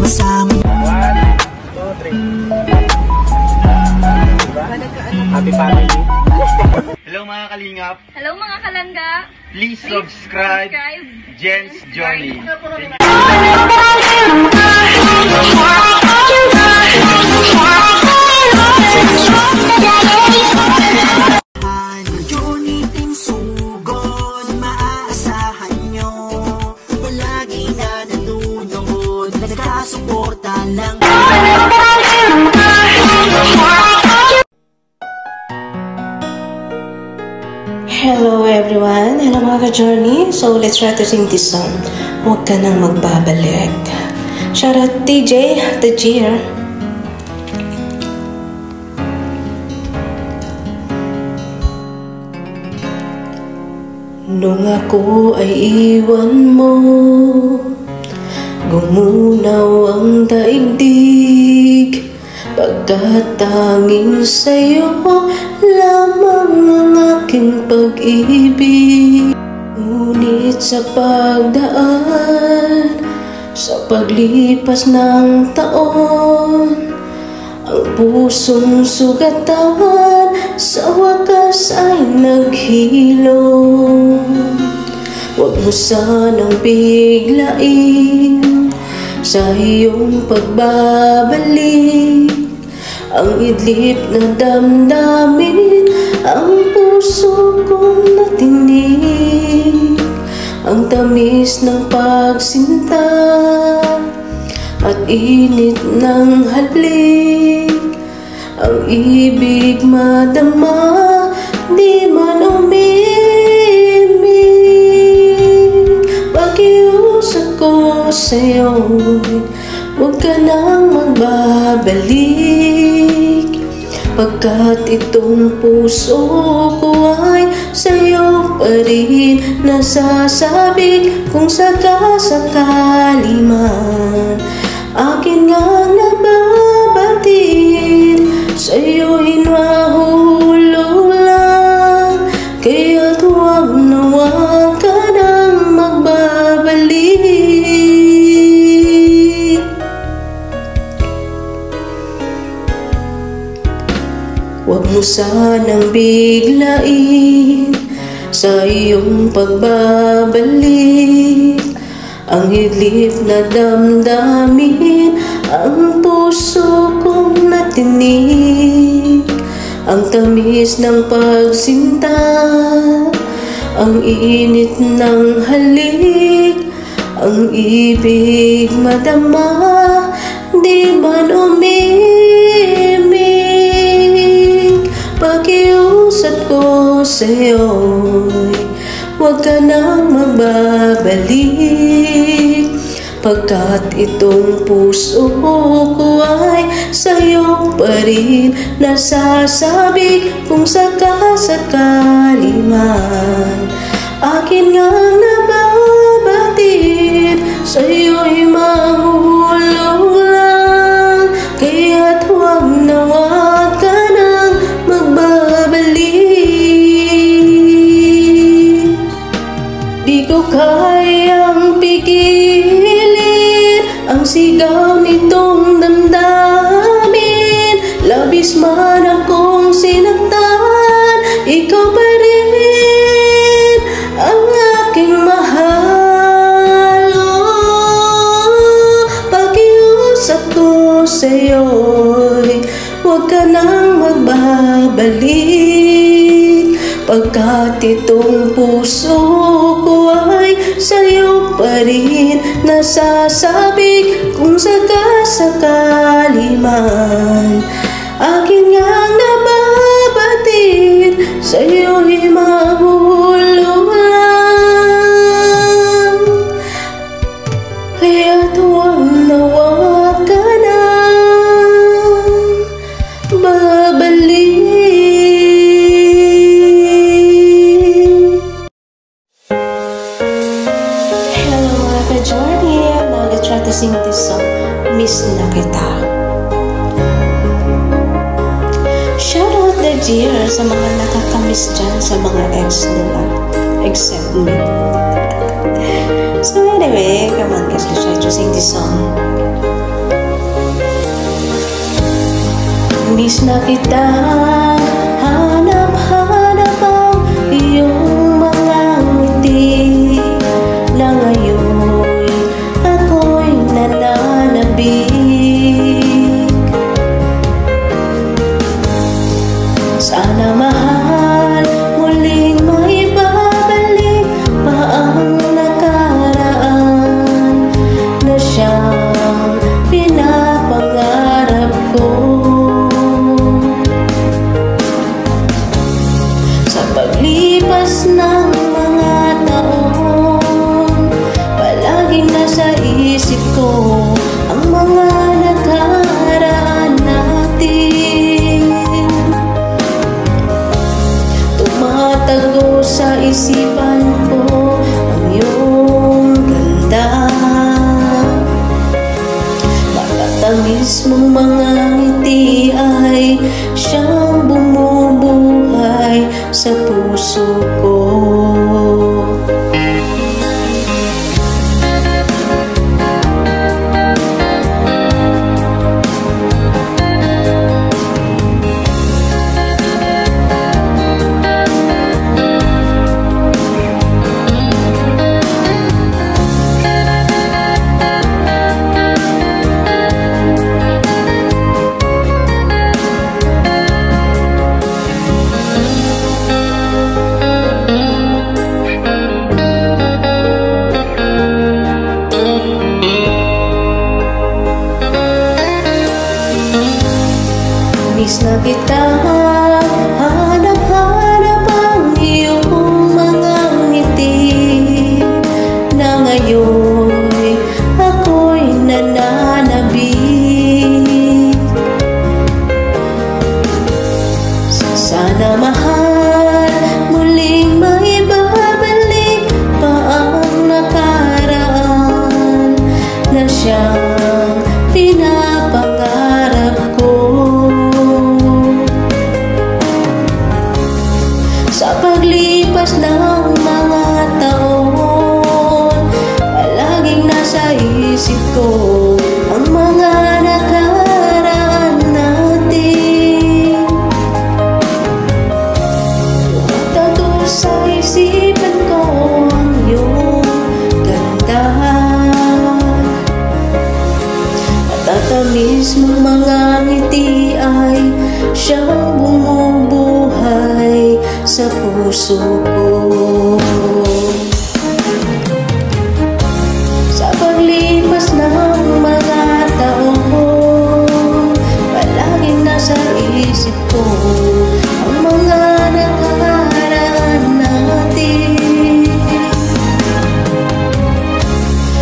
kasama. 1, 2, 3. Happy family. Hello mga kalingap. Hello mga kalangga. Please subscribe Jen's Journey. Journey Team Sugod, maaasahan nyo. Palagi na nanonood, nagkasuporta lang. Hello everyone! Hello mga ka-journey! So let's try to sing this song. Huwag ka nang magbabalik. Shout out TJ, the Jeer. Nung ako ay iwan mo, gumunaw ang daigdig. Pagkat tanging sa'yo lamang ang aking pag-ibig. Ngunit sa pagdaan, sa paglipas ng taon, ang pusong sugatan sa wakas ay naghilom. Huwag mo sanang biglain sa iyong pagbabalik ang idlip na damdamin, ang puso kong natinig, ang tamis ng pagsinta at init ng halik, ang ibig madama, di man umimik. Pakiusap ko sa'yo, huwag ka nang magbabalik, pagkat itong puso ko ay sa'yo pa rin nasasabik. Kung sakasakali man akin nga nababatid, sa'yo'y mahulog lang, kaya't huwag na huwag ka nang magbabalik. Huwag mo sanang biglain sa iyong pagbabalik ang hidlip na damdamin, ang puso kong natinig, ang tamis ng pagsinta, ang init ng halik, ang ibig madama, di man umimik. Pakiusap ko sa'yo'y huwag ka nang magbabalik, pagkat itong puso ko ay sa'yo pa rin nasasabik. Kung sakasakali man akin nga nababatid, sa'yo'y mahulog lang, kaya't huwag na huwag ka nang magbabalik. Di ko kayang pigilin ang sigaw nitong damdamin. Labis man akong sinaktan, ikaw pa rin ang aking mahal. Pakiusap ko sa'yo'y huwag ka nang magbabalik, pagkat itong puso ko ay sa'yo pa rin nasasabik. Kung sakasakali man akin nga nababatid, sa'yo'y mahulog lang, kaya't huwag na huwag ka nang babalik. Try to sing this song, Miss na Kita. Shout out the Jeer sa mga nakakamiss dyan sa mga ex nila, except me. So anyway, come on guys, let's try to sing this song. Miss na kita, hanap-hanap ang iyong mga ngiti, na ngayon ako'y nananabik. Sana mahal, muling maibabalik pa ang nakaraan na siyang pinapangarap ko. Sa paglipas ng mga taon, palaging nasa isip ko ang mga nakaraan natin. Tumatago sa isipan ko ang iyong ganda, matatamis mong mga ngiti ay siyang bumubuhay sa puso ko. Miss na kita, hanap-hanap ang iyong mga ngiti, na ngayon ako'y nananabik. Sana mahal, muling maibabalik pa ang nakaraan na siyang pinapangarap ko. Sa paglipas ng mga taon, palaging nasa isip ko ang mga nakaraan natin. Tumatago sa isipan ko ang iyong ganda, matatamis mong mga ngiti ay siyang bumubuhay sa puso ko. Sa paglipas ng mga taon, palaging nasa isip ko ang mga nakaraan natin.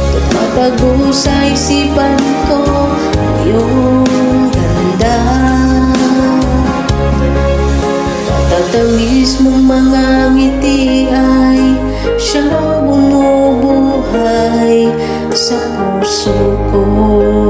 Tumatago sa isipan ko ang iyong ganda, matatamis mong mga ngiti ay siyang bumubuhay sa puso ko.